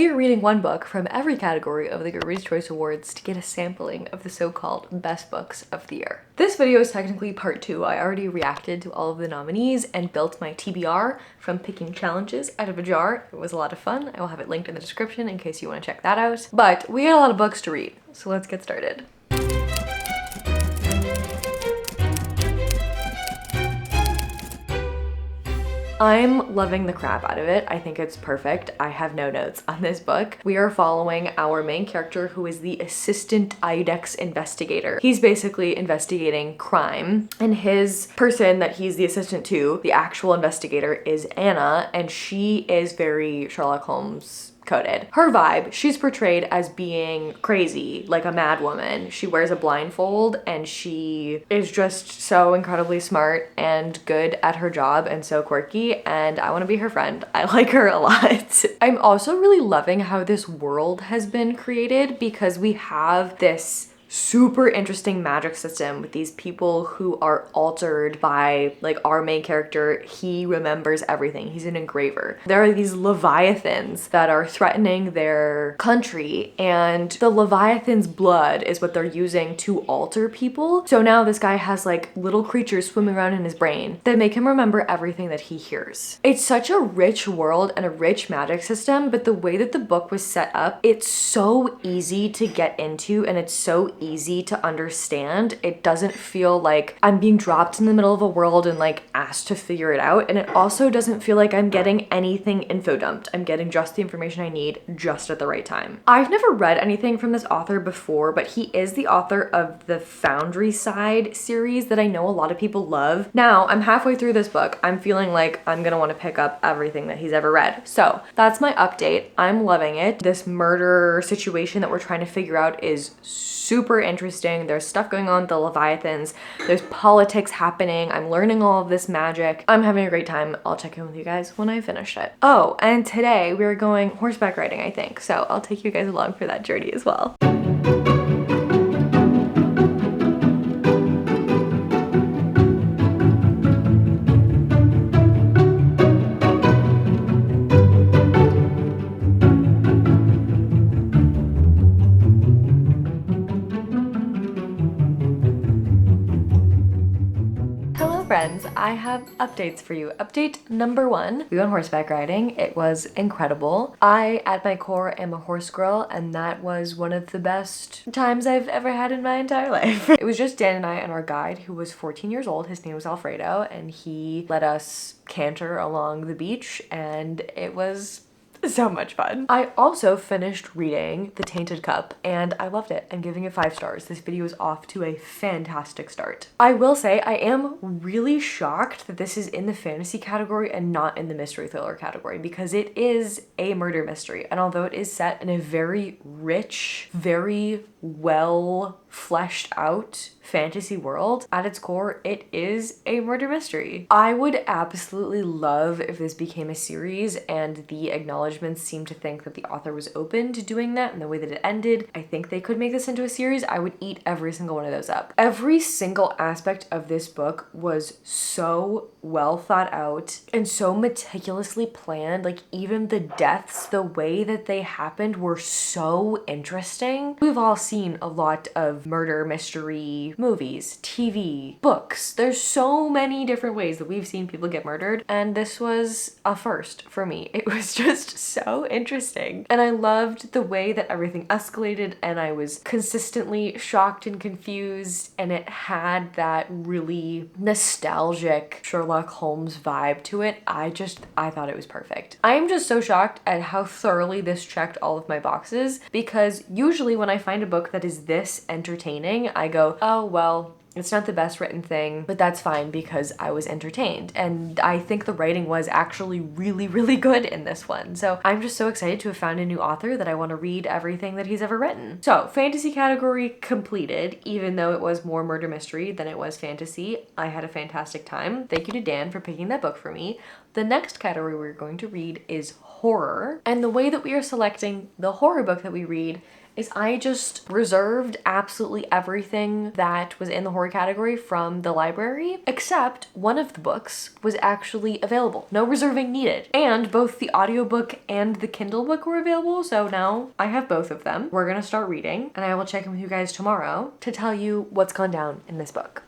We are reading one book from every category of the Goodreads Choice Awards to get a sampling of the so-called best books of the year. This video is technically part 2. I already reacted to all of the nominees and built my TBR from picking challenges out of a jar. It was a lot of fun. I will have it linked in the description in case you want to check that out. But we had a lot of books to read, so let's get started. I'm loving the crap out of it. I think it's perfect. I have no notes on this book. We are following our main character, who is the assistant IDEX investigator. He's basically investigating crime, and his person that he's the assistant to, the actual investigator, is Anna, and she is very Sherlock Holmes coded. Her vibe, she's portrayed as being crazy, like a mad woman. She wears a blindfold and she is just so incredibly smart and good at her job and so quirky, and I want to be her friend. I like her a lot. I'm also really loving how this world has been created, because we have this super interesting magic system with these people who are altered by, like, our main character. He remembers everything. He's an engraver. There are these leviathans that are threatening their country, and the leviathan's blood is what they're using to alter people. So now this guy has like little creatures swimming around in his brain that make him remember everything that he hears. It's such a rich world and a rich magic system, but the way that the book was set up, it's so easy to get into and it's so easy to understand. It doesn't feel like I'm being dropped in the middle of a world and like asked to figure it out. And it also doesn't feel like I'm getting anything info dumped. I'm getting just the information I need just at the right time. I've never read anything from this author before, but he is the author of the Foundry Side series that I know a lot of people love. Now, I'm halfway through this book. I'm feeling like I'm gonna want to pick up everything that he's ever read. So that's my update. I'm loving it. This murder situation that we're trying to figure out is super interesting. There's stuff going on with the Leviathans. There's politics happening. I'm learning all of this magic. I'm having a great time. I'll check in with you guys when I finish it. Oh, and today we're going horseback riding, I think. So I'll take you guys along for that journey as well. Friends, I have updates for you. Update number 1, we went horseback riding. It was incredible. I, at my core, am a horse girl, and that was one of the best times I've ever had in my entire life. It was just Dan and I and our guide, who was 14 years old. His name was Alfredo, and he let us canter along the beach, and it was so much fun. I also finished reading The Tainted Cup and I loved it. I'm giving it 5 stars. This video is off to a fantastic start. I will say I am really shocked that this is in the fantasy category and not in the mystery thriller category, because it is a murder mystery. And although it is set in a very rich, very well fleshed out fantasy world, at its core, it is a murder mystery. I would absolutely love if this became a series, and the acknowledgements seem to think that the author was open to doing that, and the way that it ended, I think they could make this into a series. I would eat every single one of those up. Every single aspect of this book was so well thought out and so meticulously planned. Like, even the deaths, the way that they happened were so interesting. We've all seen a lot of murder mystery movies, TV, books. There's so many different ways that we've seen people get murdered, and this was a first for me. It was just so interesting. And I loved the way that everything escalated, and I was consistently shocked and confused, and it had that really nostalgic Sherlock Holmes vibe to it. I thought it was perfect. I'm just so shocked at how thoroughly this checked all of my boxes, because usually when I find a book that is this entertaining, I go, oh, well, it's not the best written thing, but that's fine because I was entertained. And I think the writing was actually really, really good in this one. So I'm just so excited to have found a new author that I want to read everything that he's ever written. So fantasy category completed, even though it was more murder mystery than it was fantasy. I had a fantastic time. Thank you to Dan for picking that book for me. The next category we're going to read is horror. And the way that we are selecting the horror book that we read is I just reserved absolutely everything that was in the horror category from the library, except one of the books was actually available. No reserving needed. And both the audiobook and the Kindle book were available, so now I have both of them. We're gonna start reading, and I will check in with you guys tomorrow to tell you what's gone down in this book.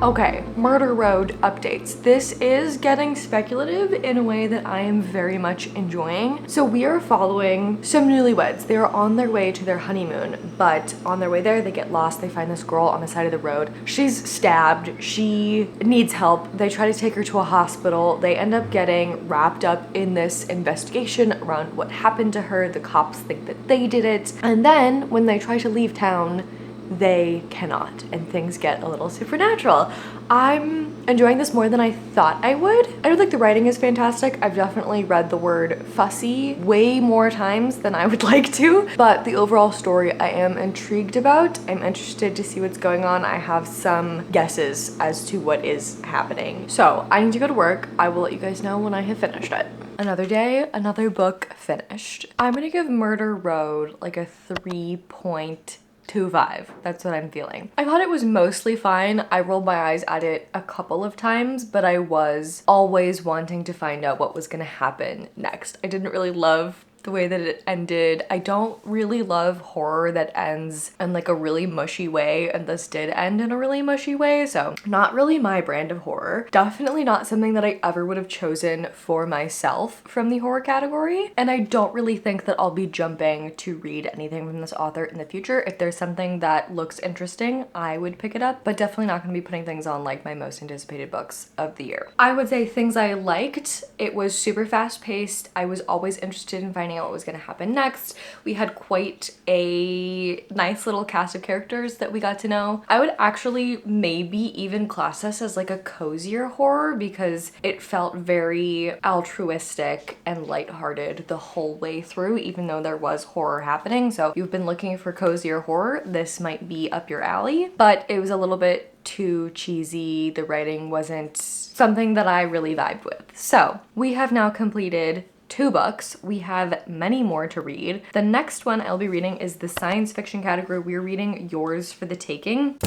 Okay, Murder Road updates. This is getting speculative in a way that I am very much enjoying. So we are following some newlyweds. They are on their way to their honeymoon, but on their way there, they get lost. They find this girl on the side of the road. She's stabbed. She needs help. They try to take her to a hospital. They end up getting wrapped up in this investigation around what happened to her. The cops think that they did it. And then when they try to leave town, they cannot, and things get a little supernatural. I'm enjoying this more than I thought I would. I don't think the writing is fantastic. I've definitely read the word fussy way more times than I would like to, but the overall story I am intrigued about. I'm interested to see what's going on. I have some guesses as to what is happening. So I need to go to work. I will let you guys know when I have finished it. Another day, another book finished. I'm gonna give Murder Road like a 3.25. That's what I'm feeling. I thought it was mostly fine. I rolled my eyes at it a couple of times, but I was always wanting to find out what was gonna happen next. I didn't really love the way that it ended. I don't really love horror that ends in like a really mushy way, and this did end in a really mushy way, so not really my brand of horror. Definitely not something that I ever would have chosen for myself from the horror category, and I don't really think that I'll be jumping to read anything from this author in the future. If there's something that looks interesting, I would pick it up, but definitely not gonna be putting things on like my most anticipated books of the year. I would say things I liked. It was super fast paced. I was always interested in finding out what was going to happen next. We had quite a nice little cast of characters that we got to know. I would actually maybe even class this as like a cozier horror because it felt very altruistic and lighthearted the whole way through, even though there was horror happening. So if you've been looking for cozier horror, this might be up your alley, but it was a little bit too cheesy. The writing wasn't something that I really vibed with. So we have now completed 2 books. We have many more to read. The next one I'll be reading is the science fiction category. We're reading Yours for the Taking.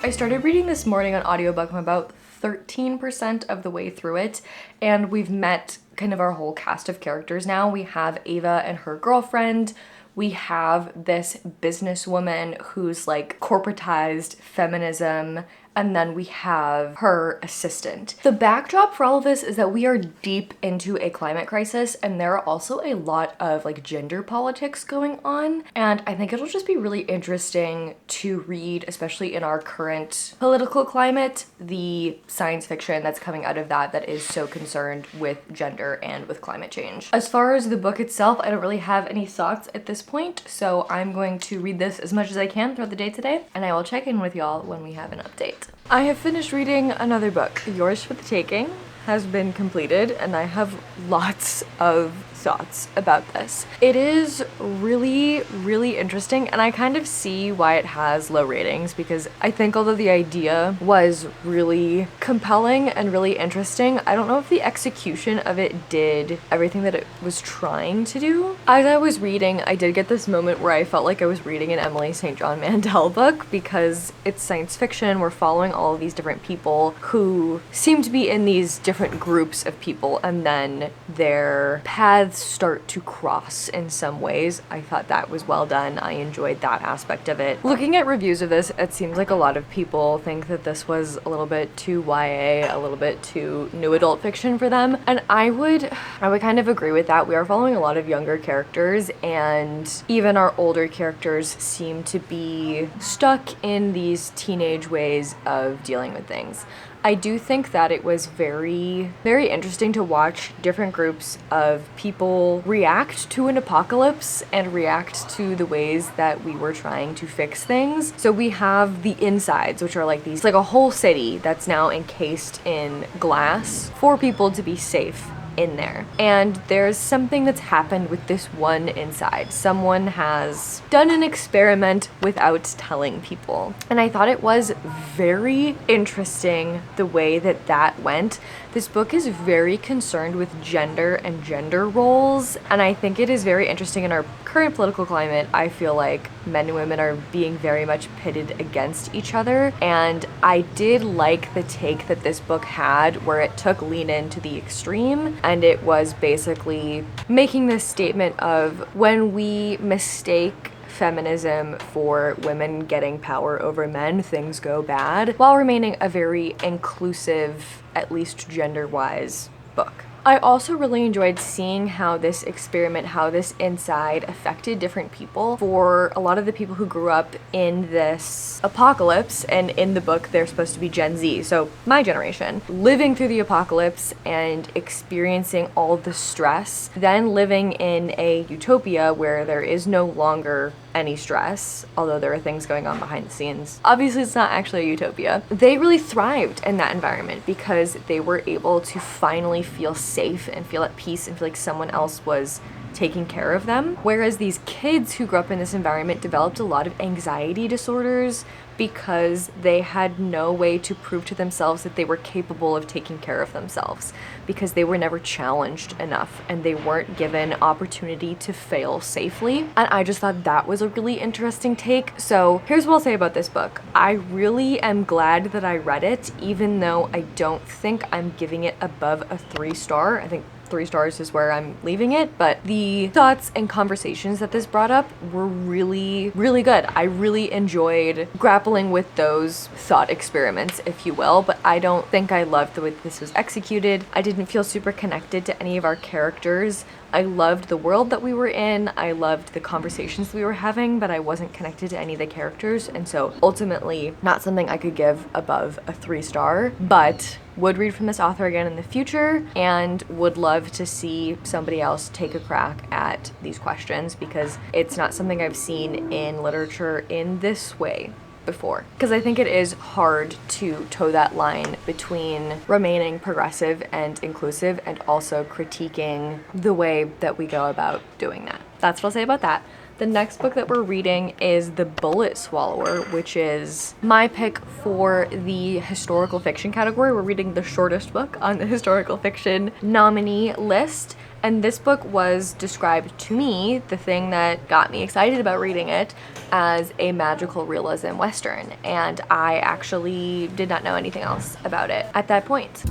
I started reading this morning on audiobook. I'm about 13% of the way through it, and we've met kind of our whole cast of characters now. We have Ava and her girlfriend. We have this businesswoman who's like corporatized feminism, and then we have her assistant. The backdrop for all of this is that we are deep into a climate crisis, and there are also a lot of like gender politics going on, and I think it'll just be really interesting to read, especially in our current political climate, the science fiction that's coming out of that is so concerned with gender and with climate change. As far as the book itself, I don't really have any thoughts at this point, so I'm going to read this as much as I can throughout the day today, and I will check in with y'all when we have an update. I have finished reading another book. Yours for the Taking has been completed, and I have lots of thoughts about this. It is really, really interesting, and I kind of see why it has low ratings, because I think although the idea was really compelling and really interesting, I don't know if the execution of it did everything that it was trying to do. As I was reading, I did get this moment where I felt like I was reading an Emily St. John Mandel book, because it's science fiction. We're following all of these different people who seem to be in these different groups of people, and then their paths start to cross in some ways. I thought that was well done. I enjoyed that aspect of it. Looking at reviews of this, it seems like a lot of people think that this was a little bit too YA, a little bit too new adult fiction for them, and I would kind of agree with that. We are following a lot of younger characters, and even our older characters seem to be stuck in these teenage ways of dealing with things. I do think that it was very, very interesting to watch different groups of people react to an apocalypse and react to the ways that we were trying to fix things. So we have the insides, which are like like a whole city that's now encased in glass for people to be safe in there. And there's something that's happened with this one inside. Someone has done an experiment without telling people. And I thought it was very interesting the way that that went. This book is very concerned with gender and gender roles, and I think it is very interesting in our current political climate. I feel like men and women are being very much pitted against each other, and I did like the take that this book had where it took lean into the extreme, and it was basically making this statement of when we mistake feminism for women getting power over men, things go bad, while remaining a very inclusive, at least gender-wise, book. I also really enjoyed seeing how this experiment, how this inside affected different people. For a lot of the people who grew up in this apocalypse, and in the book they're supposed to be Gen Z, so my generation, living through the apocalypse and experiencing all the stress, then living in a utopia where there is no longer any stress, although there are things going on behind the scenes. Obviously, it's not actually a utopia. They really thrived in that environment because they were able to finally feel safe and feel at peace and feel like someone else was taking care of them. Whereas these kids who grew up in this environment developed a lot of anxiety disorders because they had no way to prove to themselves that they were capable of taking care of themselves, because they were never challenged enough and they weren't given opportunity to fail safely. And I just thought that was a really interesting take. So here's what I'll say about this book. I really am glad that I read it, even though I don't think I'm giving it above a 3-star. I think 3 stars is where I'm leaving it, but the thoughts and conversations that this brought up were really, really good. I really enjoyed grappling with those thought experiments, if you will, but I don't think I loved the way this was executed. I didn't feel super connected to any of our characters. I loved the world that we were in, I loved the conversations we were having, but I wasn't connected to any of the characters, and so ultimately not something I could give above a 3-star, but would read from this author again in the future and would love to see somebody else take a crack at these questions, because it's not something I've seen in literature in this way before. Because I think it is hard to toe that line between remaining progressive and inclusive and also critiquing the way that we go about doing that. That's what I'll say about that. The next book that we're reading is The Bullet Swallower, which is my pick for the historical fiction category. We're reading the shortest book on the historical fiction nominee list. And this book was described to me, the thing that got me excited about reading it, as a magical realism Western. And I actually did not know anything else about it at that point.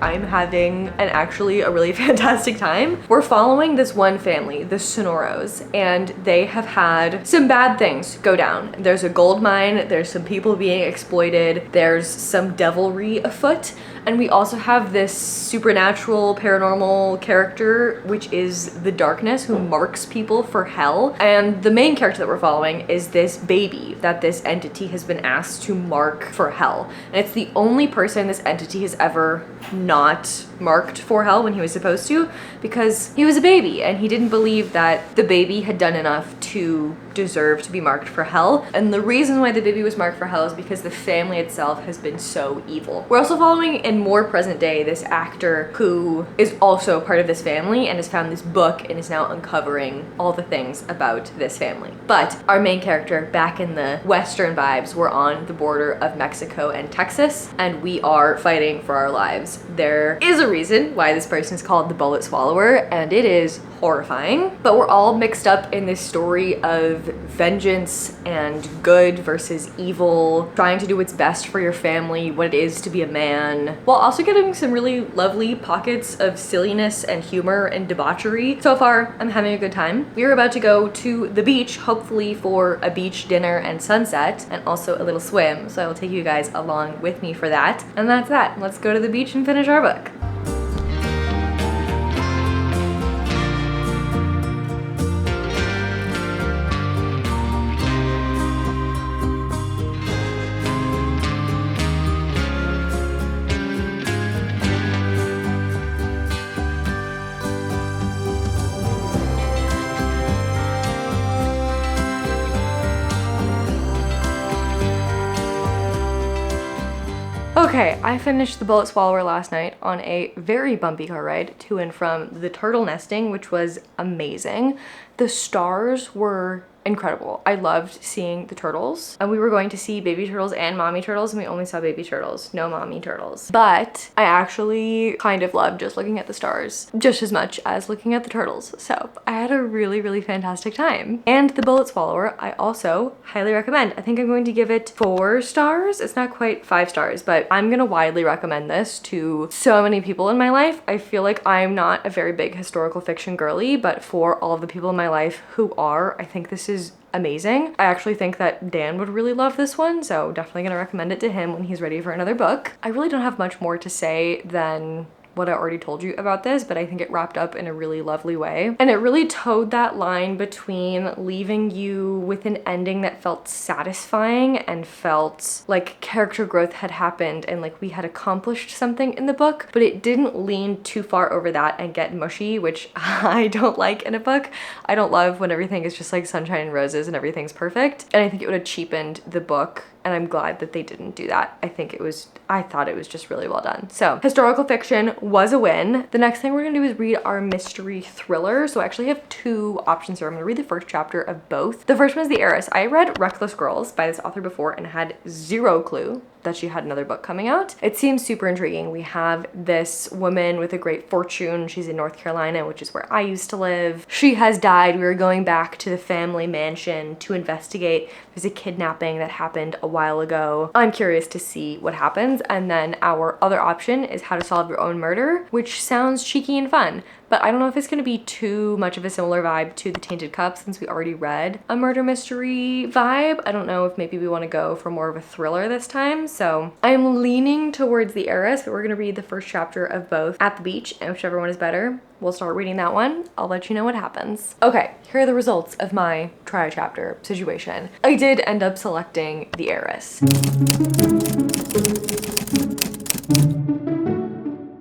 I'm having actually a really fantastic time. We're following this one family, the Sonoros, and they have had some bad things go down. There's a gold mine, there's some people being exploited, there's some devilry afoot, and we also have this supernatural paranormal character, which is the Darkness, who marks people for hell. And the main character that we're following is this baby that this entity has been asked to mark for hell. And it's the only person this entity has ever not marked for hell when he was supposed to, because he was a baby and he didn't believe that the baby had done enough to deserve to be marked for hell. And the reason why the baby was marked for hell is because the family itself has been so evil. We're also following, in more present day, this actor who is also part of this family and has found this book and is now uncovering all the things about this family. But our main character, back in the Western vibes, we're on the border of Mexico and Texas, and we are fighting for our lives. There is a reason why this person is called the Bullet Swallower, and it is horrifying, but we're all mixed up in this story of vengeance and good versus evil, trying to do what's best for your family, what it is to be a man, while also getting some really lovely pockets of silliness and humor and debauchery. So far, I'm having a good time. We're about to go to the beach, hopefully for a beach dinner and sunset, and also a little swim, so I will take you guys along with me for that. And that's that. Let's go to the beach and finish our book. Okay, I finished The Bullet Swallower last night on a very bumpy car ride to and from the turtle nesting, which was amazing. The stars were incredible. I loved seeing the turtles, and we were going to see baby turtles and mommy turtles, and we only saw baby turtles, no mommy turtles. But I actually kind of loved just looking at the stars just as much as looking at the turtles. So I had a really, really fantastic time. And The Bullet Swallower, I also highly recommend. I think I'm going to give it 4 stars. It's not quite 5 stars, but I'm gonna widely recommend this to so many people in my life. I feel like I'm not a very big historical fiction girly, but for all of the people in my life who are, I think this is amazing. I actually think that Dan would really love this one, so definitely gonna recommend it to him when he's ready for another book. I really don't have much more to say than what I already told you about this, but I think it wrapped up in a really lovely way. And it really towed that line between leaving you with an ending that felt satisfying and felt like character growth had happened and like we had accomplished something in the book, but it didn't lean too far over that and get mushy, which I don't like in a book. I don't love when everything is just like sunshine and roses and everything's perfect. And I think it would have cheapened the book, and I'm glad that they didn't do that. I thought it was just really well done. So historical fiction was a win. The next thing we're gonna do is read our mystery thriller. So I actually have 2 options here. I'm gonna read the first chapter of both. The first one is The Heiress. I read Reckless Girls by this author before and had 0 clue that she had another book coming out. It seems super intriguing. We have this woman with a great fortune. She's in North Carolina, which is where I used to live. She has died. We were going back to the family mansion to investigate. There's a kidnapping that happened a while ago. I'm curious to see what happens. And then our other option is How to Solve Your Own Murder, which sounds cheeky and fun. But I don't know if it's gonna be too much of a similar vibe to The Tainted Cup since we already read a murder mystery vibe. I don't know if maybe we wanna go for more of a thriller this time. So I'm leaning towards The Heiress, but we're gonna read the first chapter of both at the beach, and whichever one is better, we'll start reading that one. I'll let you know what happens. Okay, here are the results of my try chapter situation. I did end up selecting The Heiress.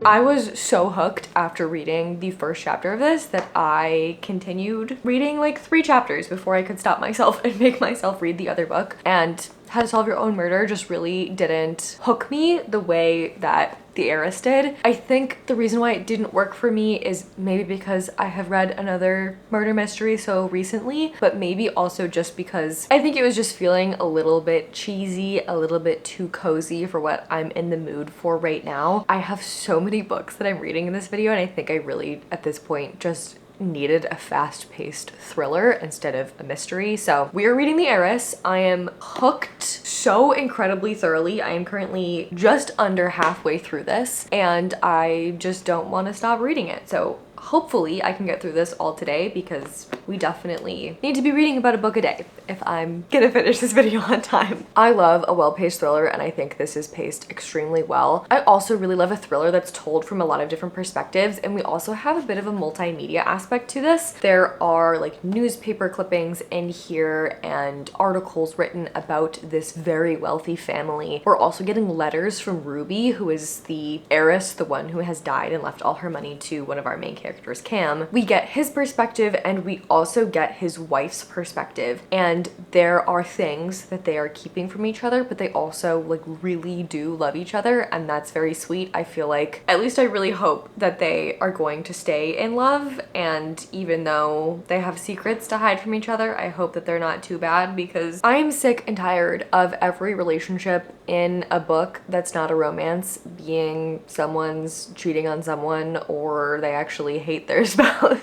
I was so hooked after reading the first chapter of this that I continued reading like 3 chapters before I could stop myself and make myself read the other book. And How to Solve Your Own Murder just really didn't hook me the way that The Heiress did. I think the reason why it didn't work for me is maybe because I have read another murder mystery so recently, but maybe also just because I think it was just feeling a little bit cheesy, a little bit too cozy for what I'm in the mood for right now. I have so many books that I'm reading in this video, and I think I really, at this point, just needed a fast-paced thriller instead of a mystery. So we are reading The Heiress. I am hooked so incredibly thoroughly. I am currently just under halfway through this, and I just don't want to stop reading it. So hopefully I can get through this all today, because we definitely need to be reading about a book a day if I'm gonna finish this video on time. I love a well-paced thriller, and I think this is paced extremely well. I also really love a thriller that's told from a lot of different perspectives, and we also have a bit of a multimedia aspect to this. There are like newspaper clippings in here and articles written about this very wealthy family. We're also getting letters from Ruby, who is the heiress, the one who has died and left all her money to one of our main characters, Cam. We get his perspective, and we also get his wife's perspective, and there are things that they are keeping from each other, but they also like really do love each other, and that's very sweet. I feel like, at least I really hope that they are going to stay in love, and even though they have secrets to hide from each other, I hope that they're not too bad, because I am sick and tired of every relationship in a book that's not a romance being someone's cheating on someone, or they actually hate their spouse.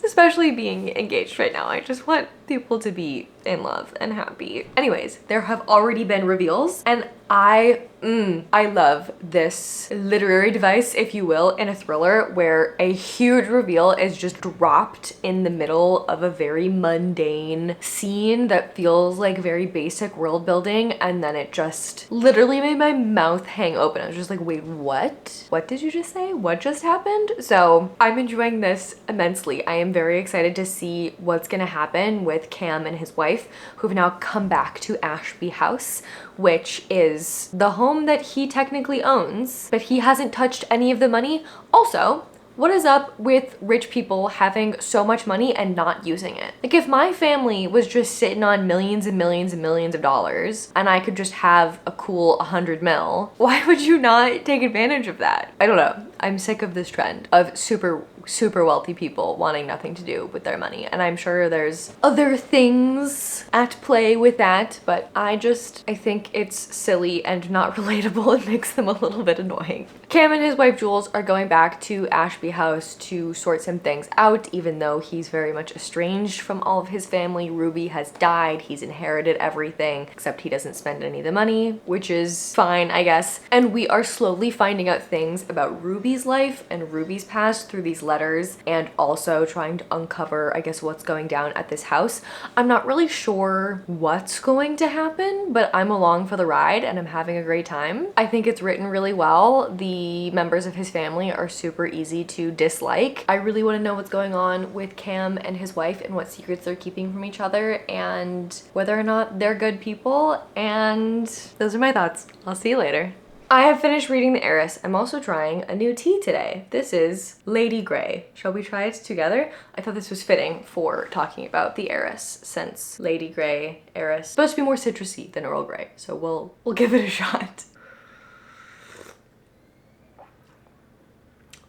Especially being engaged right now. I just want people to be in love and happy. Anyways, there have already been reveals, and I love this literary device, if you will, in a thriller where a huge reveal is just dropped in the middle of a very mundane scene that feels like very basic world building, and then it just literally made my mouth hang open. I was just like, wait, what? What did you just say? What just happened? So I'm enjoying this immensely. I am very excited to see what's gonna happen with Cam and his wife, who've now come back to Ashby House, which is the home that he technically owns, but he hasn't touched any of the money. Also, What is up with rich people having so much money and not using it? Like, if my family was just sitting on millions and millions and millions of dollars and I could just have a cool 100 mil, why would you not take advantage of that? I don't know. I'm sick of this trend of super wealthy people wanting nothing to do with their money. And I'm sure there's other things at play with that, but I think it's silly and not relatable. It makes them a little bit annoying. Cam and his wife Jules are going back to Ashby House to sort some things out, even though he's very much estranged from all of his family. Ruby has died. He's inherited everything, except he doesn't spend any of the money, which is fine, I guess. And we are slowly finding out things about Ruby's life and Ruby's past through these letters, and also trying to uncover, I guess, what's going down at this house. I'm not really sure what's going to happen, but I'm along for the ride and I'm having a great time. I think it's written really well. The members of his family are super easy to dislike. I really want to know what's going on with Cam and his wife and what secrets they're keeping from each other and whether or not they're good people. And those are my thoughts. I'll see you later. I have finished reading The Heiress. I'm also trying a new tea today. This is Lady Grey. Shall we try it together? I thought this was fitting for talking about The Heiress, since Lady Grey, Heiress, supposed to be more citrusy than Earl Grey. So we'll give it a shot.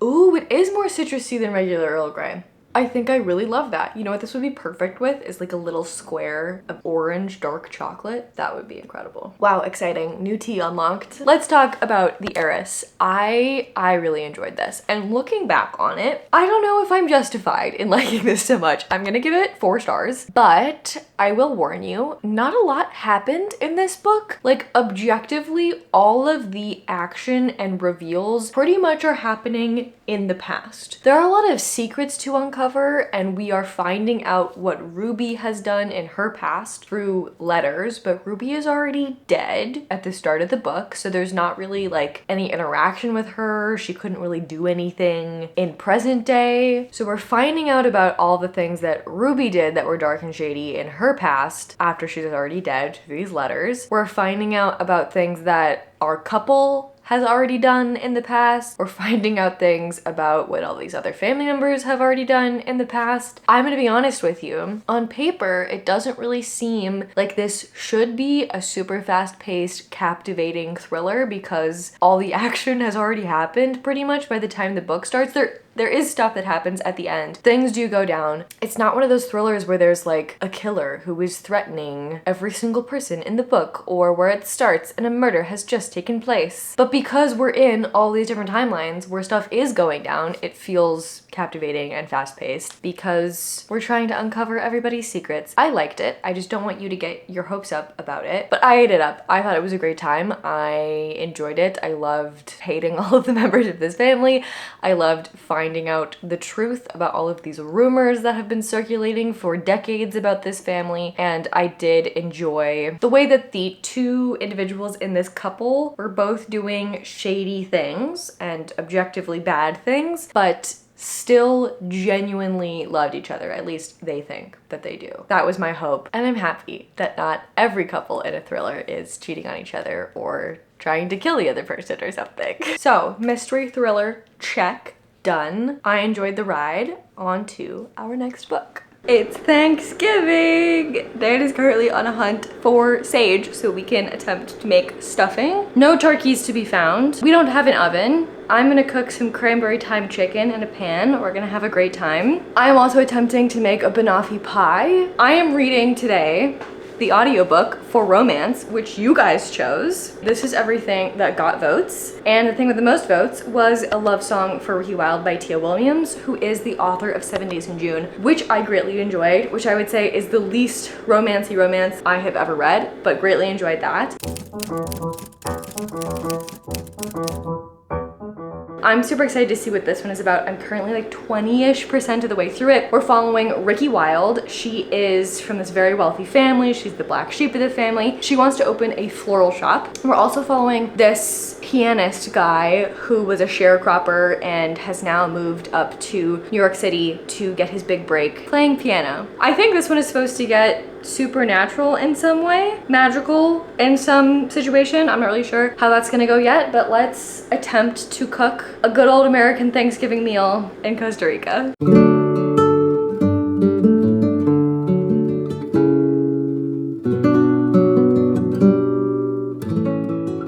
Ooh, it is more citrusy than regular Earl Grey. I think I really love that. You know what this would be perfect with is like a little square of orange dark chocolate. That would be incredible. Wow, exciting. New tea unlocked. Let's talk about The Heiress. I really enjoyed this. And looking back on it, I don't know if I'm justified in liking this so much. I'm gonna give it 4 stars, but I will warn you, not a lot happened in this book. Like, objectively, all of the action and reveals pretty much are happening in the past. There are a lot of secrets to uncover, and we are finding out what Ruby has done in her past through letters, but Ruby is already dead at the start of the book, so there's not really like any interaction with her. She couldn't really do anything in present day. So we're finding out about all the things that Ruby did that were dark and shady in her past after she's already dead through these letters. We're finding out about things that our couple has already done in the past. We're finding out things about what all these other family members have already done in the past. I'm gonna be honest with you. On paper, it doesn't really seem like this should be a super fast-paced, captivating thriller because all the action has already happened pretty much by the time the book starts. There is stuff that happens at the end. Things do go down. It's not one of those thrillers where there's like a killer who is threatening every single person in the book, or where it starts and a murder has just taken place. But because we're in all these different timelines where stuff is going down, it feels captivating and fast-paced because we're trying to uncover everybody's secrets. I liked it. I just don't want you to get your hopes up about it. But I ate it up. I thought it was a great time. I enjoyed it. I loved hating all of the members of this family. I loved finding out the truth about all of these rumors that have been circulating for decades about this family. And I did enjoy the way that the 2 individuals in this couple were both doing shady things and objectively bad things, but still genuinely loved each other. At least they think that they do. That was my hope. And I'm happy that not every couple in a thriller is cheating on each other or trying to kill the other person or something. So, mystery thriller, check, done. I enjoyed the ride. On to our next book. It's Thanksgiving! Dad is currently on a hunt for sage so we can attempt to make stuffing. No turkeys to be found. We don't have an oven. I'm gonna cook some cranberry thyme chicken in a pan. We're gonna have a great time. I am also attempting to make a banoffee pie. I am reading today the audiobook for romance, which you guys chose. This is everything that got votes. And the thing with the most votes was a love song for Ricky Wilde by Tia Williams, who is the author of 7 Days in June, which I greatly enjoyed, which I would say is the least romancy romance I have ever read, but greatly enjoyed that. I'm super excited to see what this one is about. I'm currently like 20-ish% of the way through it. We're following Ricky Wilde. She is from this very wealthy family. She's the black sheep of the family. She wants to open a floral shop. We're also following this pianist guy who was a sharecropper and has now moved up to New York City to get his big break playing piano. I think this one is supposed to get supernatural in some way, magical in some situation. I'm not really sure how that's gonna go yet, but let's attempt to cook a good old American Thanksgiving meal in Costa Rica.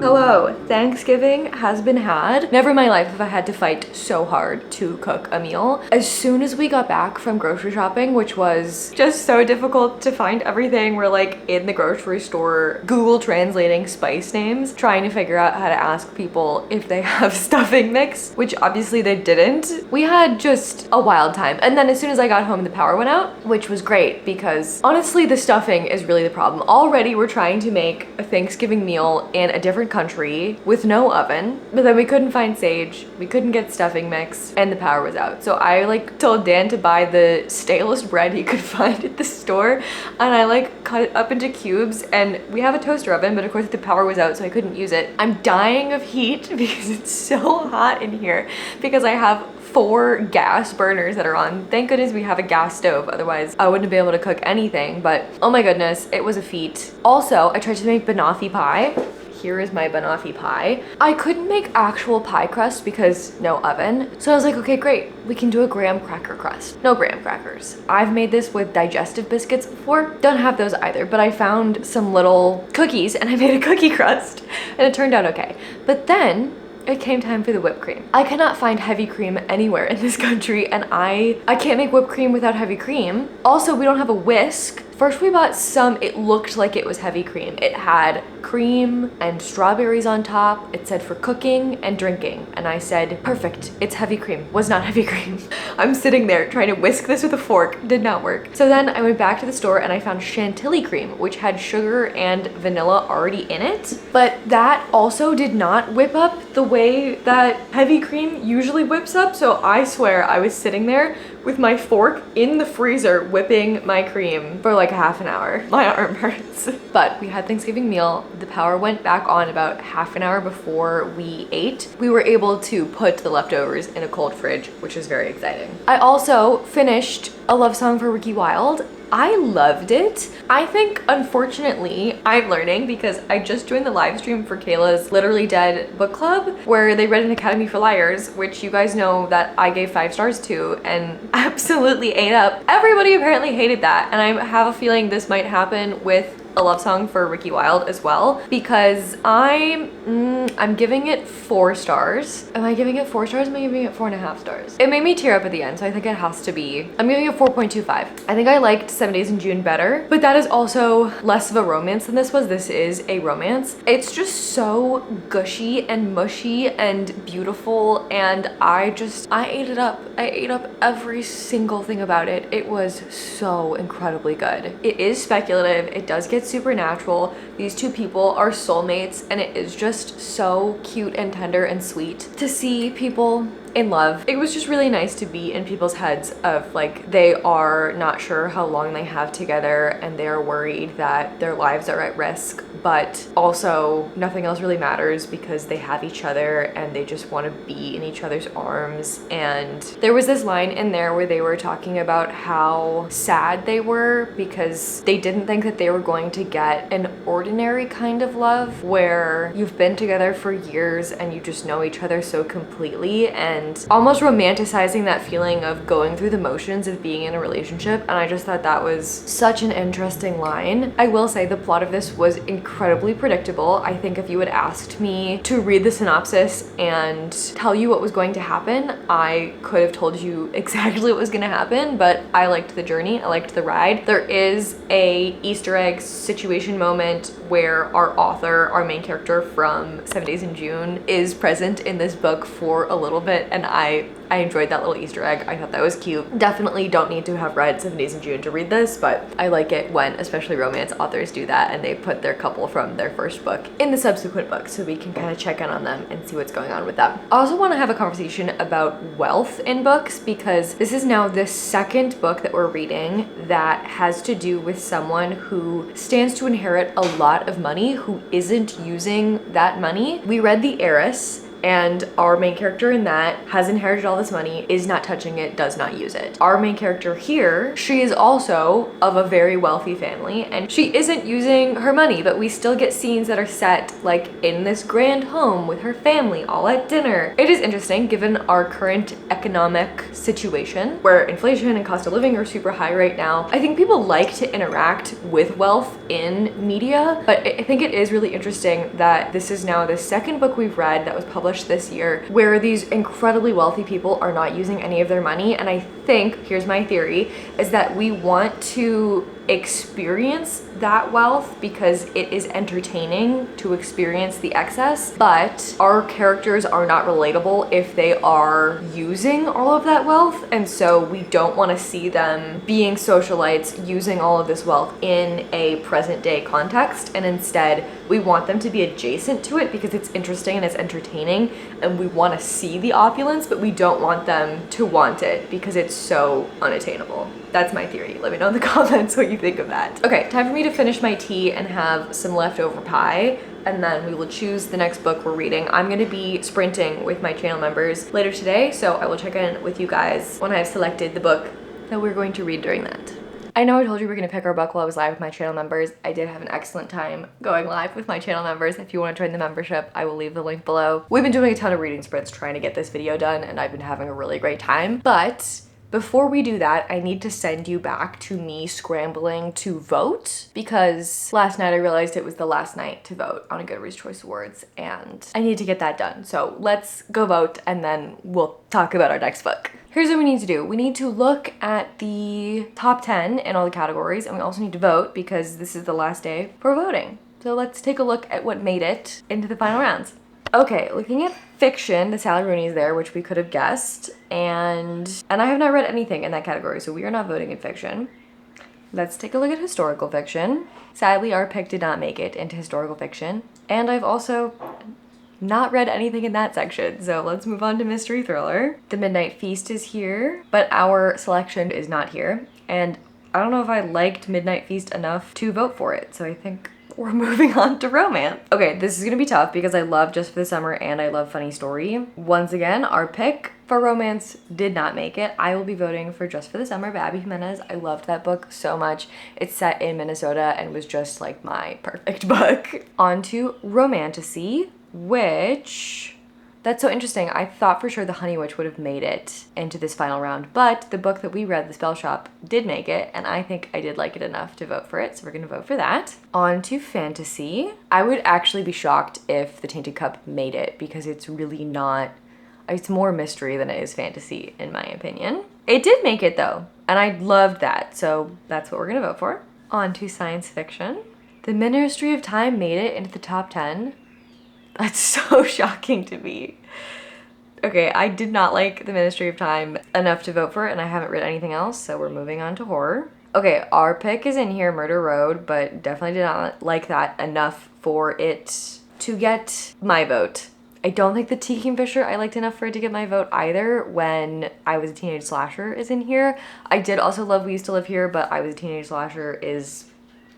Hello, Thanksgiving has been had. Never in my life have I had to fight so hard to cook a meal. As soon as we got back from grocery shopping, which was just so difficult to find everything, we're like in the grocery store, Google translating spice names, trying to figure out how to ask people if they have stuffing mix, which obviously they didn't. We had just a wild time. And then as soon as I got home, the power went out, which was great because honestly, the stuffing is really the problem. Already we're trying to make a Thanksgiving meal in a different country with no oven, but then we couldn't find sage, we couldn't get stuffing mix, and the power was out. So I like told Dan to buy the stalest bread he could find at the store, and I like cut it up into cubes, and we have a toaster oven, but of course the power was out, so I couldn't use it. I'm dying of heat because it's so hot in here because I have 4 gas burners that are on. Thank goodness we have a gas stove, otherwise I wouldn't be able to cook anything, but oh my goodness, it was a feat. Also, I tried to make banoffee pie. Here is my banoffee pie. I couldn't make actual pie crust because no oven. So I was like, okay, great. We can do a graham cracker crust. No graham crackers. I've made this with digestive biscuits before. Don't have those either, but I found some little cookies and I made a cookie crust and it turned out okay. But then it came time for the whipped cream. I cannot find heavy cream anywhere in this country, and I can't make whipped cream without heavy cream. Also, we don't have a whisk. First we bought some, it looked like it was heavy cream. It had cream and strawberries on top. It said for cooking and drinking. And I said, perfect, it's heavy cream. Was not heavy cream. I'm sitting there trying to whisk this with a fork. Did not work. So then I went back to the store and I found chantilly cream, which had sugar and vanilla already in it. But that also did not whip up the way that heavy cream usually whips up. So I swear I was sitting there with my fork in the freezer whipping my cream for like a half an hour. My arm hurts. But we had Thanksgiving meal. The power went back on about half an hour before we ate. We were able to put the leftovers in a cold fridge, which is very exciting. I also finished A Love Song for Ricky Wilde. I loved it. I think, unfortunately, I'm learning because I just joined the live stream for Kayla's Literally Dead book club where they read An Academy for Liars, which you guys know that I gave 5 stars to and absolutely ate up. Everybody apparently hated that, and I have a feeling this might happen with A Love Song for Ricky Wilde as well, because I'm giving it 4 stars. Am I giving it 4 stars? Am I giving it 4.5 stars? It made me tear up at the end, so I think it has to be, I'm giving it 4.25. I think I liked 7 Days in June better, but that is also less of a romance than this was. This is a romance. It's just so gushy and mushy and beautiful, and I ate it up. I ate up every single thing about it. It was so incredibly good. It is speculative. It does get supernatural. These 2 people are soulmates, and it is just so cute and tender and sweet to see people in love. It was just really nice to be in people's heads of like they are not sure how long they have together and they are worried that their lives are at risk, but also nothing else really matters because they have each other and they just want to be in each other's arms. And there was this line in there where they were talking about how sad they were because they didn't think that they were going to get an ordinary kind of love where you've been together for years and you just know each other so completely, and almost romanticizing that feeling of going through the motions of being in a relationship. And I just thought that was such an interesting line. I will say the plot of this was incredibly predictable. I think if you had asked me to read the synopsis and tell you what was going to happen, I could have told you exactly what was going to happen, but I liked the journey. I liked the ride. There is a Easter egg situation moment where our author, our main character from 7 Days in June, is present in this book for a little bit, and I enjoyed that little Easter egg. I thought that was cute. Definitely don't need to have read 7 Days in June to read this, but I like it when especially romance authors do that and they put their couple from their first book in the subsequent book so we can kind of check in on them and see what's going on with them. I also want to have a conversation about wealth in books because this is now the 2nd book that we're reading that has to do with someone who stands to inherit a lot of money who isn't using that money. We read The Heiress and our main character in that has inherited all this money, is not touching it, does not use it. Our main character here, she is also of a very wealthy family and she isn't using her money, but we still get scenes that are set like in this grand home with her family all at dinner. It is interesting given our current economic situation where inflation and cost of living are super high right now. I think people like to interact with wealth in media, but I think it is really interesting that this is now the second book we've read that was published this year where these incredibly wealthy people are not using any of their money. And I think, here's my theory, is that we want to experience that wealth because it is entertaining to experience the excess, but our characters are not relatable if they are using all of that wealth, and so we don't want to see them being socialites using all of this wealth in a present day context, and instead we want them to be adjacent to it because it's interesting and it's entertaining and we want to see the opulence, but we don't want them to want it because it's so unattainable. That's my theory. Let me know in the comments what you think of that. Okay, time for me to finish my tea and have some leftover pie, and then we will choose the next book we're reading. I'm going to be sprinting with my channel members later today, so I will check in with you guys when I've selected the book that we're going to read during that. I know I told you we were going to pick our book while I was live with my channel members. I did have an excellent time going live with my channel members. If you want to join the membership, I will leave the link below. We've been doing a ton of reading sprints trying to get this video done, and I've been having a really great time, but before we do that, I need to send you back to me scrambling to vote because last night I realized it was the last night to vote on a Goodreads Choice Awards and I need to get that done. So let's go vote and then we'll talk about our next book. Here's what we need to do. We need to look at the top 10 in all the categories, and we also need to vote because this is the last day for voting. So let's take a look at what made it into the final rounds. Okay, looking at fiction, the Sally Rooney is there, which we could have guessed, and I have not read anything in that category, so we are not voting in fiction. Let's take a look at historical fiction. Sadly, our pick did not make it into historical fiction, and I've also not read anything in that section, so let's move on to mystery thriller. The Midnight Feast is here, but our selection is not here, and I don't know if I liked Midnight Feast enough to vote for it, so I think we're moving on to romance. Okay, this is gonna be tough because I love Just for the Summer and I love Funny Story. Once again, our pick for romance did not make it. I will be voting for Just for the Summer by Abby Jimenez. I loved that book so much. It's set in Minnesota and was just like my perfect book. On to Romantasy, which, that's so interesting. I thought for sure The Honey Witch would have made it into this final round, but the book that we read, The Spell Shop, did make it, and I think I did like it enough to vote for it, so we're gonna vote for that. On to fantasy. I would actually be shocked if The Tainted Cup made it because it's really not, it's more mystery than it is fantasy in my opinion. It did make it though, and I loved that, so that's what we're gonna vote for. On to science fiction. The Ministry of Time made it into the top 10. That's so shocking to me. Okay, I did not like The Ministry of Time enough to vote for it, and I haven't read anything else, so we're moving on to horror. Okay, our pick is in here, Murder Road, but definitely did not like that enough for it to get my vote. I don't think The Tea Kingfisher I liked enough for it to get my vote either. When I Was a Teenage Slasher is in here. I did also love We Used to Live Here, but I Was a Teenage Slasher is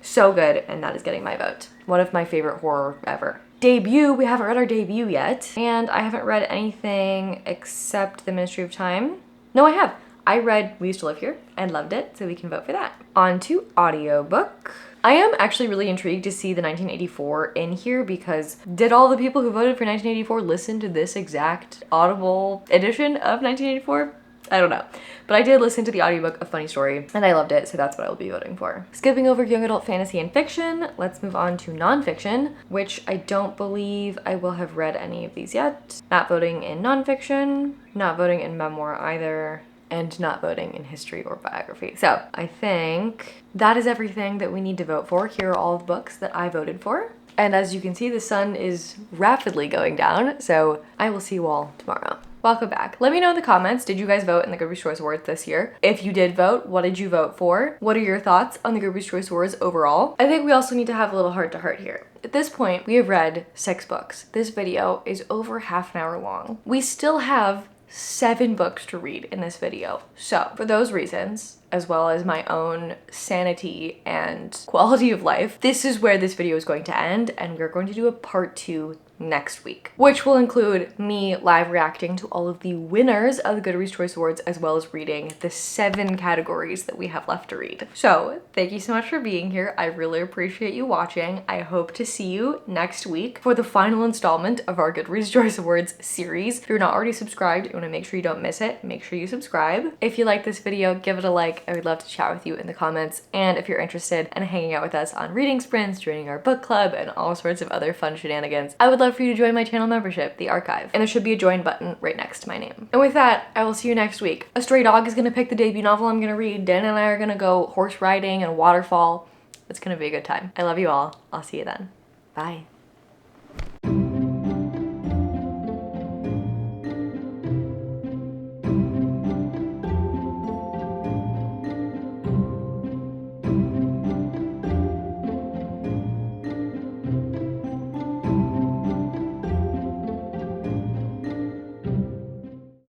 so good, and that is getting my vote. One of my favorite horror ever. Debut, we haven't read our debut yet, and I haven't read anything except The Ministry of Time. No, I have. I read We Used to Live Here and loved it, so we can vote for that. On to audiobook. I am actually really intrigued to see the 1984 in here because did all the people who voted for 1984 listen to this exact Audible edition of 1984? I don't know, but I did listen to the audiobook of Funny Story and I loved it, so that's what I'll be voting for. Skipping over young adult fantasy and fiction, let's move on to nonfiction, which I don't believe I will have read any of these yet. Not voting in nonfiction, not voting in memoir either, and not voting in history or biography. So I think that is everything that we need to vote for. Here are all the books that I voted for. And as you can see, the sun is rapidly going down, so I will see you all tomorrow. Welcome back. Let me know in the comments, did you guys vote in the Goodreads Choice Awards this year? If you did vote, what did you vote for? What are your thoughts on the Goodreads Choice Awards overall? I think we also need to have a little heart-to-heart here. At this point, we have read 6 books. This video is over half an hour long. We still have 7 books to read in this video. So for those reasons, as well as my own sanity and quality of life, this is where this video is going to end, and we're going to do a part 2 next week, which will include me live reacting to all of the winners of the Goodreads Choice Awards, as well as reading the 7 categories that we have left to read. So thank you so much for being here. I really appreciate you watching. I hope to see you next week for the final installment of our Goodreads Choice Awards series. If you're not already subscribed, you want to make sure you don't miss it, make sure you subscribe. If you like this video, give it a like. I would love to chat with you in the comments. And if you're interested in hanging out with us on reading sprints, joining our book club, and all sorts of other fun shenanigans, I would love for you to join my channel membership, The Archive. And there should be a join button right next to my name. And with that, I will see you next week. A stray dog is gonna pick the debut novel I'm gonna read. Dan and I are gonna go horse riding and waterfall. It's gonna be a good time. I love you all. I'll see you then. Bye.